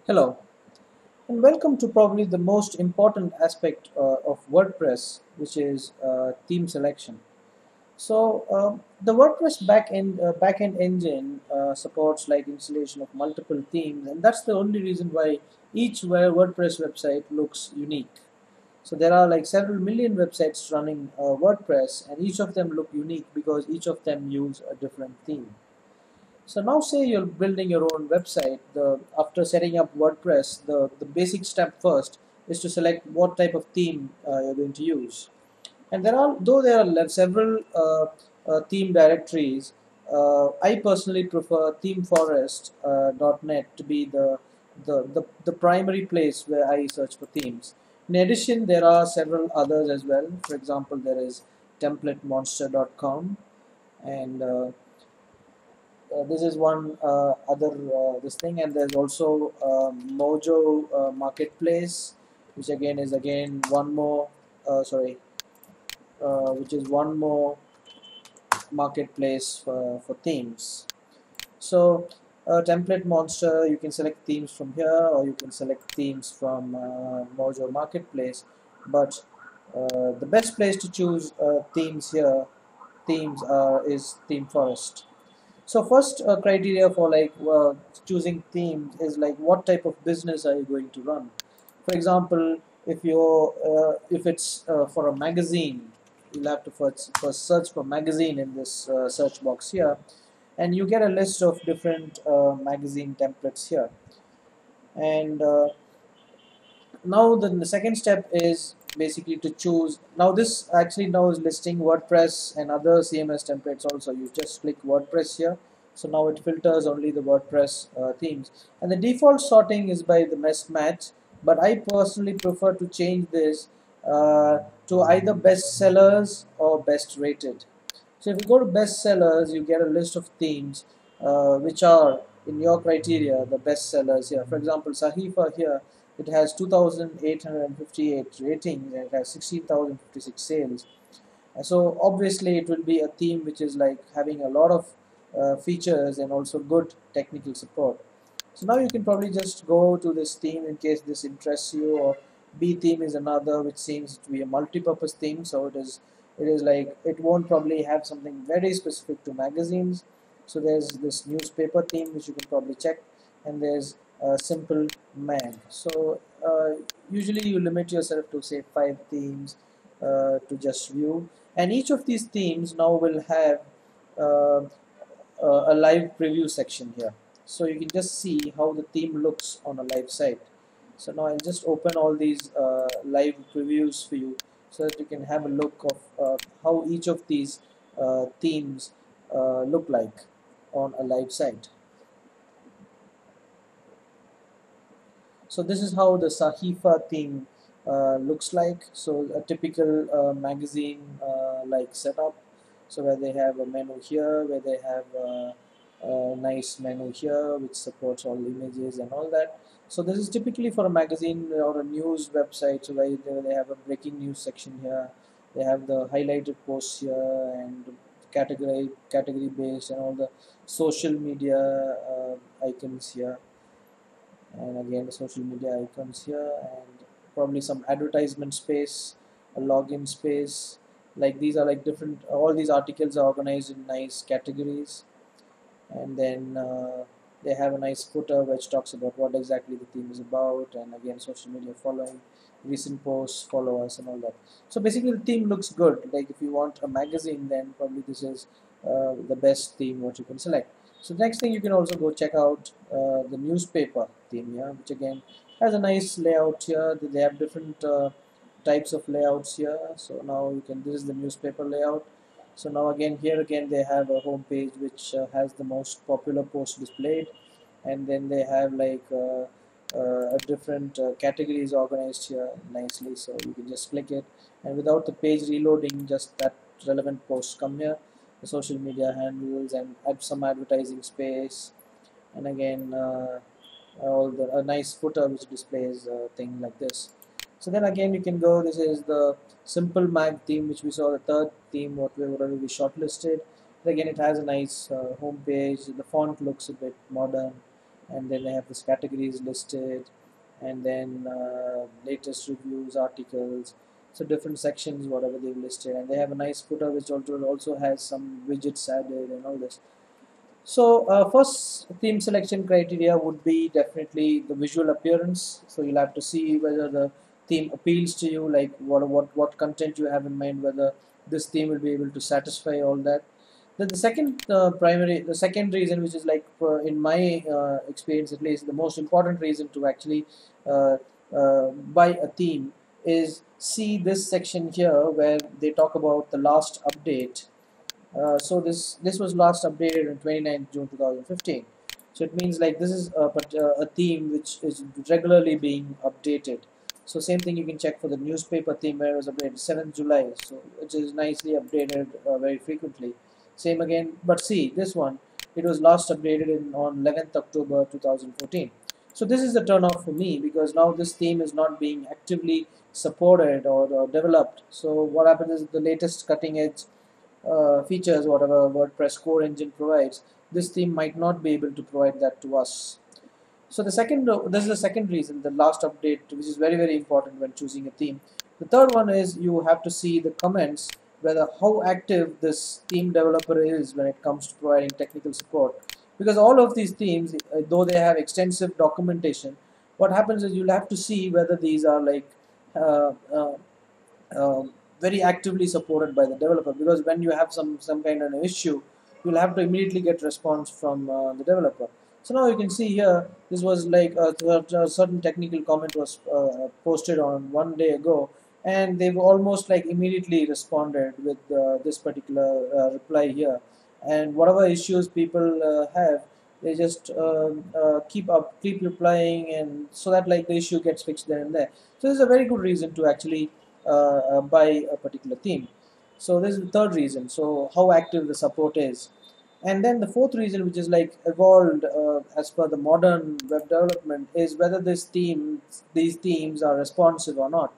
Hello, and welcome to probably the most important aspect of WordPress, which is theme selection. The WordPress backend engine supports like installation of multiple themes, and that's the only reason why each WordPress website looks unique. So there are like several million websites running WordPress, and each of them look unique because each of them use a different theme. So now say you're building your own website. After setting up WordPress, the basic step first is to select what type of theme you're going to use. And there are several theme directories, I personally prefer themeforest.net to be the primary place where I search for themes. In addition, there are several others as well. For example, there is templatemonster.com, and this is one other this thing, and there's also Mojo marketplace, which again is again one more sorry which is one more marketplace for themes. So template monster, you can select themes from here, or you can select themes from Mojo marketplace, but the best place to choose themes is theme forest. So first criteria for choosing themes is like what type of business are you going to run. For example, if it's for a magazine, you'll have to first search for magazine in this search box here, and you get a list of different magazine templates here. And now the second step is basically to choose. Now this actually now is listing WordPress and other CMS templates also. You just click WordPress here, so now it filters only the WordPress themes, and the default sorting is by the best match, but I personally prefer to change this to either best sellers or best rated. So if you go to best sellers, you get a list of themes which are in your criteria the best sellers here. For example, Sahifa here, it has 2,858 ratings and it has 16,056 sales. So obviously it will be a theme which is like having a lot of features and also good technical support. So now you can probably just go to this theme in case this interests you, or B theme is another which seems to be a multi-purpose theme. So it is like it won't probably have something very specific to magazines. So there's this newspaper theme which you can probably check, and there's a simple mag. So usually you limit yourself to say 5 themes to just view, and each of these themes now will have uh, a live preview section here, so you can just see how the theme looks on a live site. So now I'll just open all these live previews for you so that you can have a look of how each of these themes look like on a live site. So this is how the Sahifa theme looks like. So a typical magazine like setup. So where they have a menu here, where they have a nice menu here which supports all images and all that. So this is typically for a magazine or a news website. So where they have a breaking news section here. They have the highlighted posts here and category based and all the social media icons here, and again the social media icons here, and probably some advertisement space, a login space. Like these are like different, all these articles are organized in nice categories, and then they have a nice footer which talks about what exactly the theme is about, and again social media following, recent posts, followers, and all that. So basically the theme looks good. Like if you want a magazine, then probably this is the best theme what you can select. So next thing, you can also go check out the newspaper theme here, which again has a nice layout here. They have different types of layouts here. So now you can, this is the newspaper layout. So now again, here again they have a home page which has the most popular posts displayed, and then they have like different categories organized here nicely. So you can just click it, and without the page reloading, just that relevant posts come here, the social media handles, and add some advertising space, and again all the a nice footer which displays a thing like this. So then again you can go, this is the simple mag theme which we saw, the third theme what we already shortlisted. But again it has a nice home page, the font looks a bit modern, and then they have this categories listed, and then latest reviews, articles, so different sections whatever they've listed, and they have a nice footer which also has some widgets added and all this. So first theme selection criteria would be definitely the visual appearance. So you'll have to see whether the theme appeals to you, like what content you have in mind, whether this theme will be able to satisfy all that. Then the second the second reason, which is like in my experience at least, the most important reason to actually uh, buy a theme is see this section here where they talk about the last update. So this was last updated on 29th June 2015. So it means like this is a theme which is regularly being updated. So same thing you can check for the newspaper theme where it was updated 7th July. So which is nicely updated very frequently. Same again, but see this one, it was last updated on 11th October 2014. So this is the turn off for me because now this theme is not being actively supported or developed. So what happens is the latest cutting edge features whatever WordPress core engine provides, this theme might not be able to provide that to us. So this is the second reason, the last update, which is very very important when choosing a theme. The third one is you have to see the comments, whether how active this theme developer is when it comes to providing technical support. Because all of these themes, though they have extensive documentation, what happens is you'll have to see whether these are like uh, uh, very actively supported by the developer, because when you have some kind of an issue, you'll have to immediately get response from the developer. So now you can see here, this was like a certain technical comment was posted on 1 day ago, and they've almost like immediately responded with this particular reply here, and whatever issues people have, they just keep replying, and so that like the issue gets fixed there and there. So this is a very good reason to actually by a particular theme. So this is the third reason. So how active the support is. And then the fourth reason, which is like evolved as per the modern web development, is whether these themes are responsive or not.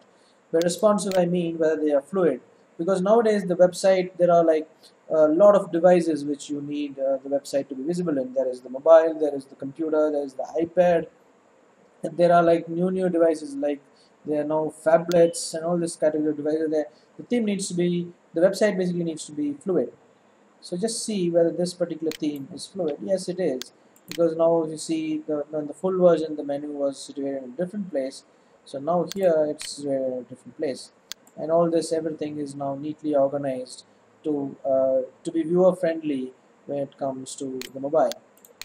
By responsive, I mean whether they are fluid. Because nowadays the website, there are like a lot of devices which you need the website to be visible in. There is the mobile, there is the computer, there is the iPad, and there are like new devices, like there are now phablets and all this category of devices there. The theme needs to be, the website basically needs to be fluid. So just see whether this particular theme is fluid. Yes, it is, because now you see in the full version the menu was situated in a different place. So now here it's situated in a different place, and all this everything is now neatly organized to be viewer friendly when it comes to the mobile.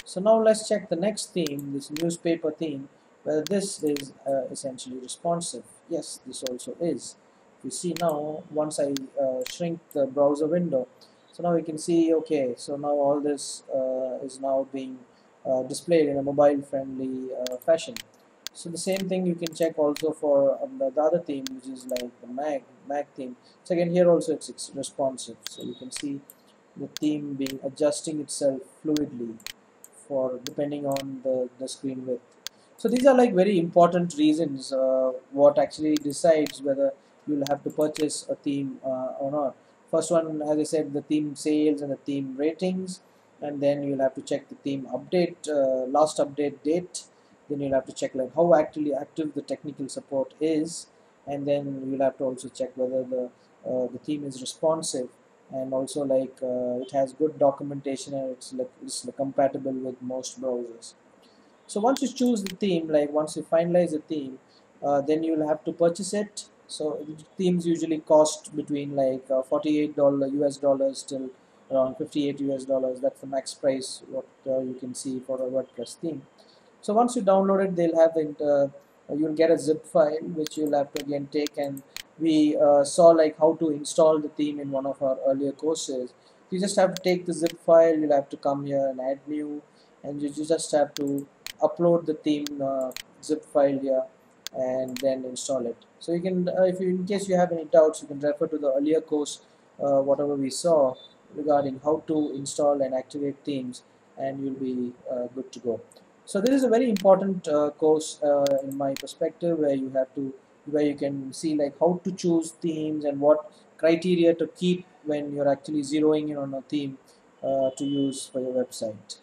So now let's check the next theme, this newspaper theme, whether this is essentially responsive. Yes, this also is. You see now, once I shrink the browser window, so now we can see, okay, so now all this is now being displayed in a mobile friendly fashion. So the same thing you can check also for the other theme, which is like the Mag theme. So again, here also it's responsive. So you can see the theme being adjusting itself fluidly for depending on the screen width. So these are like very important reasons what actually decides whether you'll have to purchase a theme or not. First one, as I said, the theme sales and the theme ratings, and then you'll have to check the theme update, last update date. Then you'll have to check like how actually active the technical support is, and then you'll have to also check whether the theme is responsive, and also like it has good documentation, and it's compatible with most browsers. So once you choose the theme, like once you finalize the theme, then you'll have to purchase it. So themes usually cost between like $48 US dollars till around 58 US dollars. That's the max price what you can see for a WordPress theme. So once you download it, they'll have you'll get a zip file which you'll have to again take, and we saw like how to install the theme in one of our earlier courses. You just have to take the zip file, you'll have to come here and add new, and you just have to upload the theme zip file here and then install it. So you can, if you, in case you have any doubts, you can refer to the earlier course, whatever we saw regarding how to install and activate themes, and you'll be good to go. So this is a very important course in my perspective, where you have to, where you can see like how to choose themes and what criteria to keep when you're actually zeroing in on a theme to use for your website.